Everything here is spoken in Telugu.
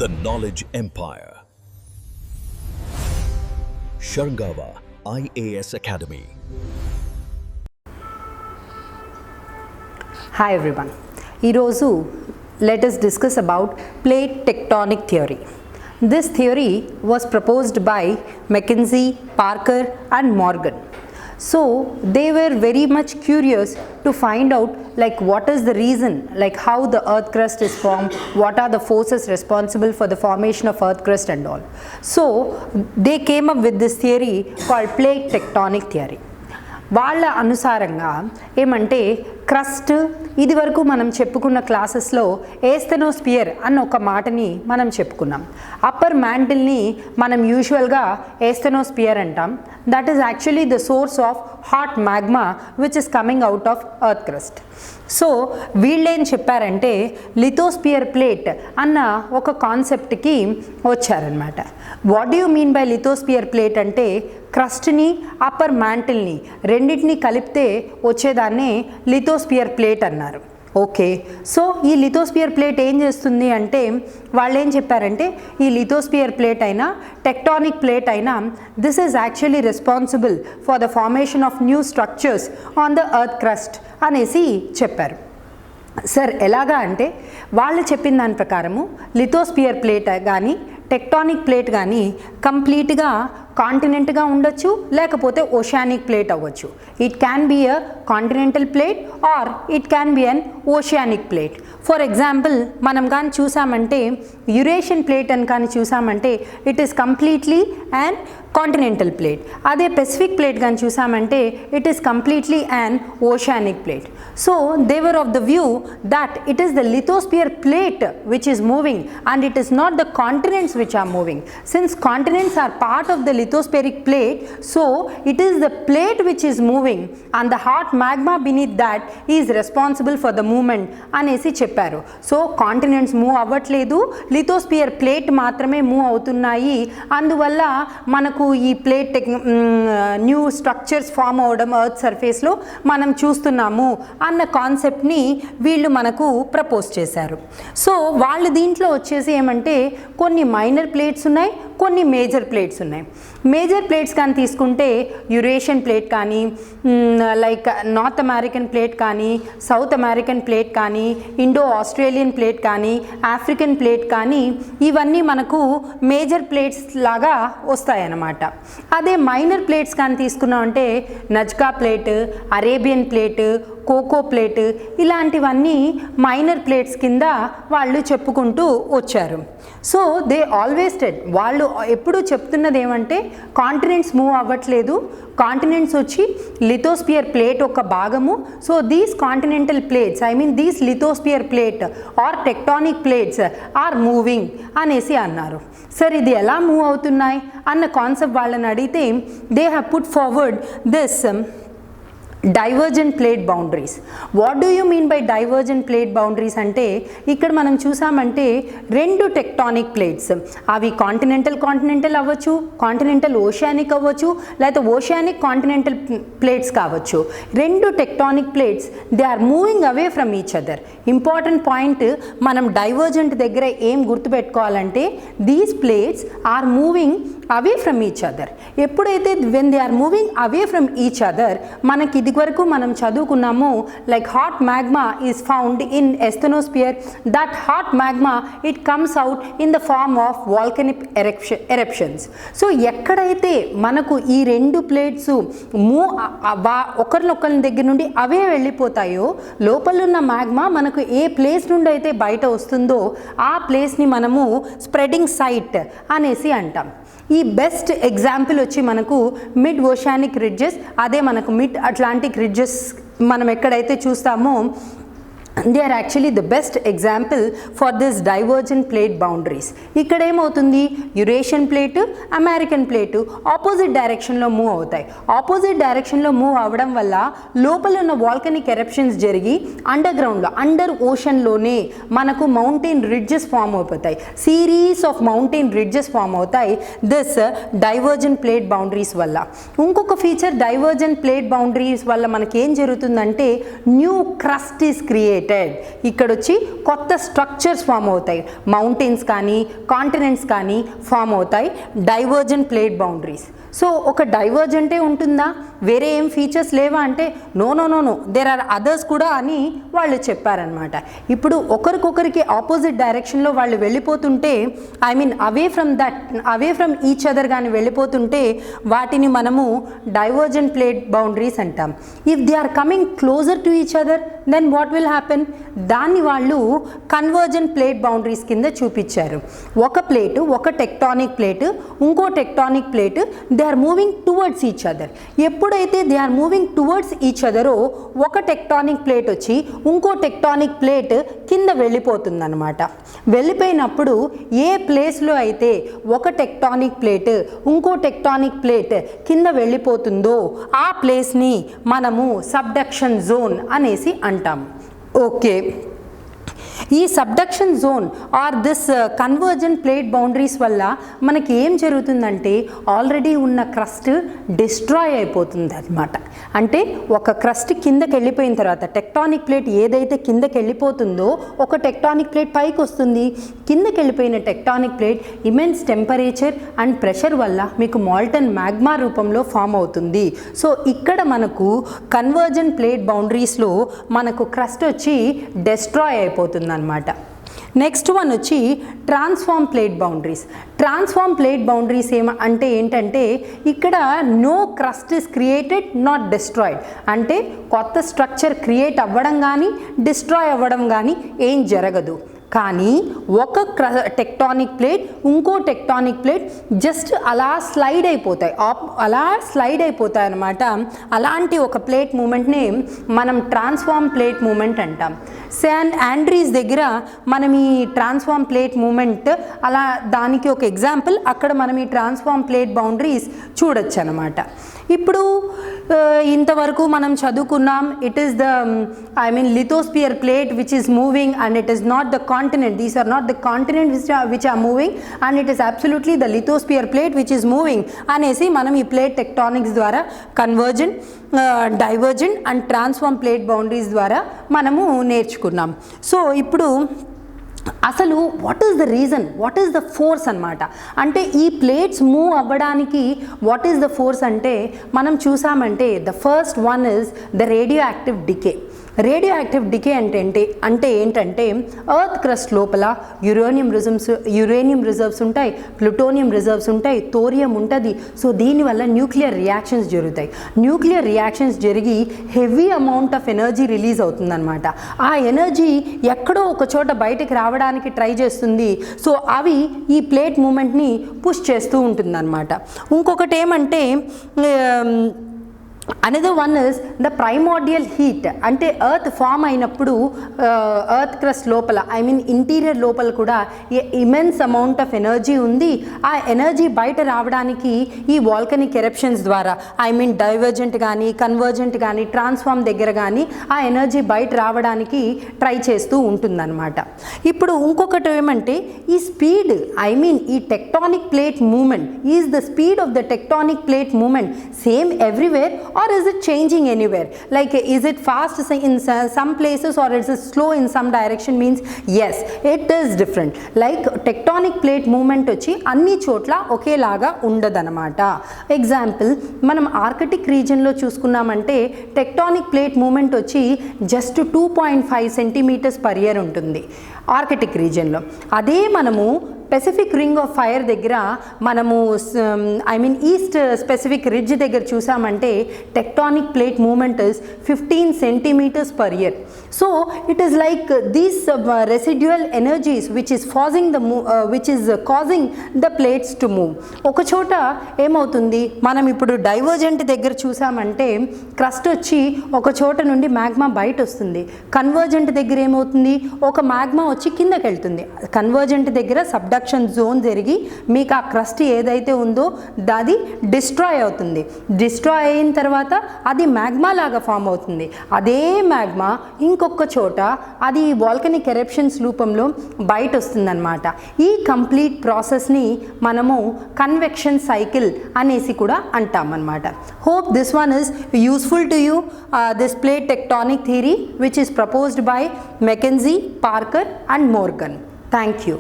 The Knowledge Empire. Sharngava IAS Academy. Hi everyone. ఈరోజు let us discuss about plate tectonic theory. This theory was proposed by Mackenzie, Parker and Morgan. So they were very much curious to find out like what is the reason, like how the earth crust is formed, what are the forces responsible for the formation of earth crust and all. So they came up with this theory called plate tectonic theory. వాళ్ళ అనుసారంగా ఏమంటే క్రస్ట్ ఇది వరకు మనం చెప్పుకున్న క్లాసెస్లో ఏస్థెనోస్పియర్ అన్న ఒక మాటని మనం చెప్పుకున్నాం. అప్పర్ మ్యాంటిల్ని మనం యూజువల్గా ఏస్థెనోస్పియర్ అంటాం. That is actually the source of hot magma which is coming out of earth crust. So వీళ్ళేం చెప్పారంటే లిథోస్పియర్ ప్లేట్ అన్న ఒక కాన్సెప్ట్కి వచ్చారనమాట. What do you mean by lithosphere plate అంటే క్రస్ట్ని అప్పర్ మ్యాంటిల్ని రెండింటిని కలిపితే వచ్చేదాన్ని లిథోస్పియర్ ప్లేట్ అన్నారు. ఓకే, సో ఈ లిథోస్పియర్ ప్లేట్ ఏం చేస్తుంది అంటే వాళ్ళు ఏం చెప్పారంటే ఈ లిథోస్పియర్ ప్లేట్ అయినా టెక్టానిక్ ప్లేట్ అయినా this is actually responsible for the formation of new structures on the earth crust అనేసి చెప్పారు. సార్ ఎలాగా అంటే వాళ్ళు చెప్పిన దాని ప్రకారము లిథోస్పియర్ ప్లేట్ కానీ టెక్టానిక్ ప్లేట్ కానీ కంప్లీట్గా కాంటినెంట్గా ఉండొచ్చు, లేకపోతే ఓషానిక్ ప్లేట్ అవ్వచ్చు. It can be a continental plate or it can be an oceanic plate. For example మనం కానీ చూసామంటే యురేషియన్ ప్లేట్ అని కానీ చూసామంటే it is completely and continental plate. అదే పెసిఫిక్ ప్లేట్ కానీ చూసామంటే it is completely and oceanic plate. So they were of the view that it is the lithosphere plate which is moving and it is not the continents which are moving. Since continents are part of the lithospheric plate, so it is the plate which is moving and the hot magma beneath that is responsible for the movement అనేసి చెప్పారు. సో కాంటినెంట్స్ మూవ్ అవ్వట్లేదు, లిథోస్పియర్ ప్లేట్ మాత్రమే మూవ్ అవుతున్నాయి. అందువల్ల మనకు ఈ ప్లేట్ న్యూ స్ట్రక్చర్స్ ఫామ్ అవడం ఎర్త్ సర్ఫేస్లో మనం చూస్తున్నాము అన్న కాన్సెప్ట్ని వీళ్ళు మనకు ప్రపోజ్ చేశారు. సో వాళ్ళు దీంట్లో వచ్చేసి ఏమంటే కొన్ని మైనర్ ప్లేట్స్ ఉన్నాయి, కొన్ని మేజర్ ప్లేట్స్ ఉన్నాయి. మేజర్ ప్లేట్స్ కానీ తీసుకుంటే యురేషియన్ ప్లేట్ కానీ లైక్ నార్త్ అమెరికన్ ప్లేట్ కానీ సౌత్ అమెరికన్ ప్లేట్ కానీ ఇండో ఆస్ట్రేలియన్ ప్లేట్ కానీ ఆఫ్రికన్ ప్లేట్ కానీ ఇవన్నీ మనకు మేజర్ ప్లేట్స్ లాగా వస్తాయన్నమాట. అదే మైనర్ ప్లేట్స్ కానీ తీసుకున్నామంటే Nazca plate, Arabian plate, Cocos plate ఇలాంటివన్నీ మైనర్ ప్లేట్స్ కింద వాళ్ళు చెప్పుకుంటూ వచ్చారు. సో దే ఆల్వేస్ టెడ్ వాళ్ళు ఎప్పుడు చెప్తున్నది ఏమంటే కాంటినెంట్స్ మూవ్ అవ్వట్లేదు, కాంటినెంట్స్ వచ్చి లిథోస్పియర్ ప్లేట్ ఒక భాగము. So these continental plates I mean these lithosphere plate or tectonic plates are moving అనేసి అన్నారు. సార్ ఇది ఎలా మూవ్ అవుతున్నాయి అన్న కాన్సెప్ట్ వాళ్ళని అడిగితే they have put forward this divergent plate boundaries. What do you mean by divergent plate boundaries అంటే ఇక్కడ మనం చూసామంటే రెండు టెక్టానిక్ ప్లేట్స్ అవి కాంటినెంటల్ అవ్వచ్చు, కాంటినెంటల్ ఓషియానిక్ అవ్వచ్చు, లేకపోతే ఓషియానిక్ కాంటినెంటల్ ప్లేట్స్ కావచ్చు. రెండు tectonic plates they are moving away from each other. Important point మనం డైవర్జెంట్ దగ్గర ఏం గుర్తుపెట్టుకోవాలంటే these plates are moving away from each other. ఎప్పుడైతే when they are moving away from each other మనకి ఇది వరకు మనం చదువుకున్నాము like hot magma is found in asthenosphere. That hot magma it comes out in the form of volcanic eruptions. So ఎక్కడైతే మనకు ఈ రెండు ప్లేట్స్ ఒకరినొకరి దగ్గర నుండి అవే వెళ్ళిపోతాయో లోపల ఉన్న మ్యాగ్మా మనకు ఏ ప్లేస్ నుండి అయితే బయట వస్తుందో ఆ ప్లేస్ని మనము స్ప్రెడింగ్ సైట్ అనేసి అంటాం. ఈ బెస్ట్ ఎగ్జాంపుల్ వచ్చి మనకు మిడ్ ఓషియానిక్ రిడ్జెస్, అదే మనకు మిడ్ అట్లాంటిక్ రిడ్జెస్ మనం ఎక్కడైతే చూస్తామో they are actually the best example for this divergent plate boundaries. ఇక్కడ ఏమవుతుంది Eurasian plate, American plate opposite డైరెక్షన్లో మూవ్ అవుతాయి. ఆపోజిట్ డైరెక్షన్లో మూవ్ అవ్వడం వల్ల లోపల ఉన్న వాల్కనిక్ ఎరప్షన్స్ జరిగి అండర్ గ్రౌండ్లో అండర్ ఓషన్లోనే మనకు మౌంటైన్ రిడ్జెస్ ఫామ్ అయిపోతాయి. Series of mountain ridges form అవుతాయి దిస్ డైవర్జెంట్ ప్లేట్ బౌండరీస్ వల్ల. ఇంకొక ఫీచర్ డైవర్జెంట్ ప్లేట్ బౌండరీస్ వల్ల మనకి ఏం జరుగుతుందంటే new crust is created. Created. ఇక్కడ వచ్చి కొత్త స్ట్రక్చర్స్ ఫామ్ అవుతాయి, మౌంటైన్స్ కానీ కాంటినెంట్స్ కానీ ఫామ్ అవుతాయి, డైవర్జెంట్ ప్లేట్ బౌండరీస్. సో ఒక డైవర్జెంటే ఉంటుందా, వేరే ఏం ఫీచర్స్ లేవా అంటే no no no no there are others కూడా అని వాళ్ళు చెప్పారనమాట. ఇప్పుడు ఒకరికొకరికి ఆపోజిట్ డైరెక్షన్లో వాళ్ళు వెళ్ళిపోతుంటే, I mean away from each other కానీ వెళ్ళిపోతుంటే వాటిని మనము డైవర్జెంట్ ప్లేట్ బౌండరీస్ అంటాం. If they are coming closer to each other then what will happen, దాన్ని వాళ్ళు కన్వర్జెంట్ ప్లేట్ బౌండరీస్ కింద చూపించారు. ఒక ప్లేటు, ఒక టెక్టానిక్ ప్లేట్ ఇంకో tectonic plate they are moving towards each other. ఎప్పుడైతే they are moving towards each అదరో ఒక టెక్టానిక్ ప్లేట్ వచ్చి ఇంకో టెక్టానిక్ ప్లేట్ కింద వెళ్ళిపోతుందన్నమాట. వెళ్ళిపోయినప్పుడు ఏ ప్లేస్లో అయితే ఒక టెక్టానిక్ ప్లేట్ ఇంకో టెక్టానిక్ ప్లేట్ కింద వెళ్ళిపోతుందో ఆ ప్లేస్ని మనము సబ్డక్షన్ జోన్ అనేసి అంటాం. ఓకే, ఈ subduction zone or this convergent plate boundaries వల్ల మనకి ఏం జరుగుతుందంటే ఆల్రెడీ ఉన్న క్రస్ట్ డిస్ట్రాయ్ అయిపోతుంది అనమాట. అంటే ఒక క్రస్ట్ కిందకి వెళ్ళిపోయిన తర్వాత టెక్టానిక్ ప్లేట్ ఏదైతే కిందకి వెళ్ళిపోతుందో ఒక టెక్టానిక్ ప్లేట్ పైకి వస్తుంది. కిందకి వెళ్ళిపోయిన tectonic plate immense temperature and pressure వల్ల మీకు మాల్టన్ మ్యాగ్మా రూపంలో ఫామ్ అవుతుంది. సో ఇక్కడ మనకు కన్వర్జెంట్ ప్లేట్ బౌండరీస్లో మనకు క్రస్ట్ వచ్చి డిస్ట్రాయ్ అయిపోతుంది అన్నమాట. నెక్స్ట్ వన్ వచ్చి transform plate boundaries. Transform plate boundaries అంటే ఏంటంటే ఇక్కడ no crust is created not destroyed. అంటే కొత్త స్ట్రక్చర్ క్రియేట్ అవ్వడం కానీ డిస్ట్రాయ్ అవ్వడం కానీ ఏం జరగదు. కానీ ఒక టెక్టానిక్ ప్లేట్ ఇంకో టెక్టానిక్ ప్లేట్ జస్ట్ అలా స్లైడ్ అయిపోతాయి, అన్నమాట. అలాంటి ఒక ప్లేట్ మూమెంట్ని మనం ట్రాన్స్ఫార్మ్ ప్లేట్ మూమెంట్ అంటాం. శాన్ ఆండ్రీస్ దగ్గర మనం ఈ ట్రాన్స్ఫార్మ్ ప్లేట్ మూమెంట్ అలా దానికి ఒక ఎగ్జాంపుల్ అక్కడ మనం ఈ ట్రాన్స్ఫార్మ్ ప్లేట్ బౌండరీస్ చూడొచ్చు అన్నమాట. ఇప్పుడు ఇంతవరకు మనం చదువుకున్నాం it is the lithosphere plate which is moving and it is not the continent. These are not the continent which are moving and it is absolutely the lithosphere plate which is moving అనేసి మనం ఈ ప్లేట్ టెక్టానిక్స్ ద్వారా convergent, divergent and transform plate boundaries ద్వారా మనము నేర్చుకున్నాం. సో ఇప్పుడు అసలు what is the reason, what is the force అనమాట. అంటే ఈ ప్లేట్స్ మూవ్ అవ్వడానికి వాట్ ఈస్ ద ఫోర్స్ అంటే మనం చూసామంటే the first one is the radioactive decay. Radioactive decay అంటే ఏంటంటే ఎర్త్ క్రస్ట్ లోపల యురేనియం రిజర్వ్స్ ఉంటాయి, ప్లూటోనియం రిజర్వ్స్ ఉంటాయి, థోరియం ఉంటుంది. సో దీనివల్ల న్యూక్లియర్ రియాక్షన్స్ జరుగుతాయి. న్యూక్లియర్ రియాక్షన్స్ జరిగి heavy amount of energy release అవుతుందన్నమాట. ఆ ఎనర్జీ ఎక్కడో ఒక చోట బయటకు రావడానికి ట్రై చేస్తుంది. సో అవి ఈ ప్లేట్ మూమెంట్ని పుష్ చేస్తూ ఉంటుందన్నమాట. ఇంకొకటి ఏమంటే another one is the primordial heat. అంటే ఎర్త్ ఫామ్ అయినప్పుడు ఎర్త్ క్రస్ట్ లోపల ఇంటీరియర్ లోపల కూడా ఇమెన్స్ అమౌంట్ ఆఫ్ ఎనర్జీ ఉంది. ఆ ఎనర్జీ బయట రావడానికి ఈ వాల్కనిక్ ఎరప్షన్స్ ద్వారా డైవర్జెంట్ కానీ కన్వర్జెంట్ కానీ ట్రాన్స్ఫార్మ్ దగ్గర కానీ ఆ ఎనర్జీ బయట రావడానికి ట్రై చేస్తూ ఉంటుందన్నమాట. ఇప్పుడు ఇంకొకటి ఏమంటే ఈ స్పీడ్ ఈ tectonic plate movement is the speed of the tectonic plate movement same everywhere or is it changing anywhere? Like is it fast in some places or is it slow in some direction? Means yes, it is different. Like tectonic plate movement వచ్చి అన్ని చోట్ల ఒకేలాగా ఉండదన్నమాట. ఎగ్జాంపుల్ మనం ఆర్కిటిక్ రీజియన్లో చూసుకున్నామంటే టెక్టానిక్ ప్లేట్ మూమెంట్ వచ్చి జస్ట్ 2.5 సెంటీమీటర్స్ పర్ ఇయర్ ఉంటుంది ఆర్కిటిక్ రీజియన్లో. అదే మనము పెసిఫిక్ రింగ్ ఆఫ్ ఫైర్ దగ్గర మనము ఈస్ట్ స్పెసిఫిక్ రిడ్జ్ దగ్గర చూసామంటే tectonic plate movement is 15 centimetres per year. So it is like these residual energies which is causing the plates to move. ఒక చోట ఏమవుతుంది, మనం ఇప్పుడు డైవర్జెంట్ దగ్గర చూసామంటే క్రస్ట్ వచ్చి ఒక చోట నుండి మ్యాగ్మా బయట వస్తుంది. కన్వర్జెంట్ దగ్గర ఏమవుతుంది, ఒక మ్యాగ్మా వచ్చి కిందకి వెళ్తుంది. కన్వర్జెంట్ దగ్గర సబ్డక్షన్ అబ్డక్షన్ జోన్ జరిగి మీకు ఆ క్రస్ట్ ఏదైతే ఉందో అది డిస్ట్రాయ్ అవుతుంది. డిస్ట్రాయ్ అయిన తర్వాత అది మ్యాగ్మా లాగా ఫామ్ అవుతుంది. అదే మ్యాగ్మా ఇంకొక చోట అది వాల్కనిక్ ఎరప్షన్స్ రూపంలో బయట వస్తుందన్నమాట. ఈ కంప్లీట్ ప్రాసెస్ని మనము కన్వెక్షన్ సైకిల్ అనేసి కూడా అంటామన్నమాట. Hope this one is useful to you, this plate tectonic theory which is proposed by Mackenzie, Parker and Morgan. Thank you.